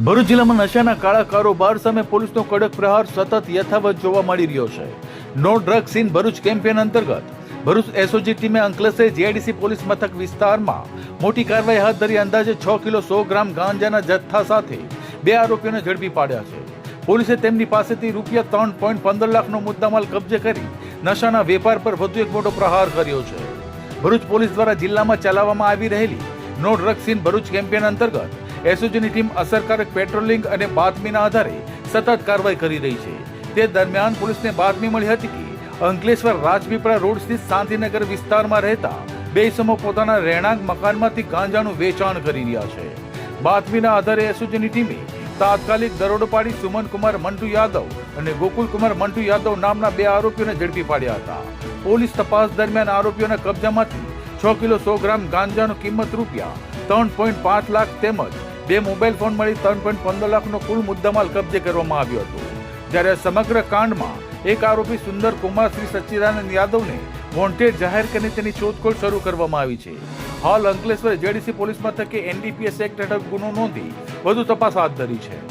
ભરૂચ જિલ્લામાં નશાના કાળા કારોબાર સામે પોલીસનો કડક પ્રહાર સતત યથાવત જોવા મળી રહ્યો છે. No drugs in Bharuch campaign અંતર્ગત ભરૂચ એસઓજી ટીમે અંકલેશ્વર જીઆઈડીસી પોલીસ મથક વિસ્તારમાં મોટી કાર્યવાહી હાથ ધરી અંદાજે 6 કિલો 100 ગ્રામ ગાંજાના જથ્થા સાથે 2 આરોપીઓને ઝડપી પાડ્યા છે. પોલીસે તેમની પાસેથી રૂપિયા 3.15 લાખનો મુદ્દામાલ કબજે કરી નશાના વેપાર પર વધુ એક મોટો પ્રહાર કર્યો છે. ભરૂચ પોલીસ દ્વારા જિલ્લામાં ચલાવવામાં આવી રહેલી no drugs in Bharuch campaign અંતર્ગત એસઓજીની ટીમ અસરકારક પેટ્રોલિંગ અને બાતમીના આધારે સતત કાર્યવાહી કરી રહી છે. તે દરમિયાન પોલીસને બાતમી મળી હતી કે અંકલેશ્વર રાજપીપળા રોડ સ્થિત શાંતિનગર વિસ્તારમાં રહેતા 2 ઇસમો પોતાના રહેણાંક મકાનમાંથી ગાંજાનું વેચાણ કરી રહ્યા છે. બાતમીના આધારે એસઓજીની ટીમે તાત્કાલિક દરોડો પાડી સુમનકુમાર મંટુ યાદવ અને ગોકુલકુમાર મંટુ યાદવ નામના 2 આરોપીઓને ઝડપી પાડ્યા હતા. પોલીસ તપાસ દરમિયાન આરોપીઓના કબજામાંથી 6 કિલો 100 ગ્રામ ગાંજાનો કિંમત રૂપિયા 3.5 લાખ તેમજ 2 મોબાઈલ ફોન મળી 3.15 લાખનો કુલ મુદ્દામાલ કબજે કરવામાં આવ્યો હતો. જ્યારે સમગ્ર કાંડમાં એક આરોપી સુંદર કુમાર શ્રી સચ્ચિદાનંદ યાદવને વોન્ટેડ જાહેર કરીને તેની શોધખોળ શરૂ કરવામાં આવી છે. હાલ અંકલેશ્વર જેડીસી પોલીસ મથકે એનડીપીએસ એક્ટ હેઠળ ગુનો નોંધી વધુ તપાસ હાથ ધરી છે.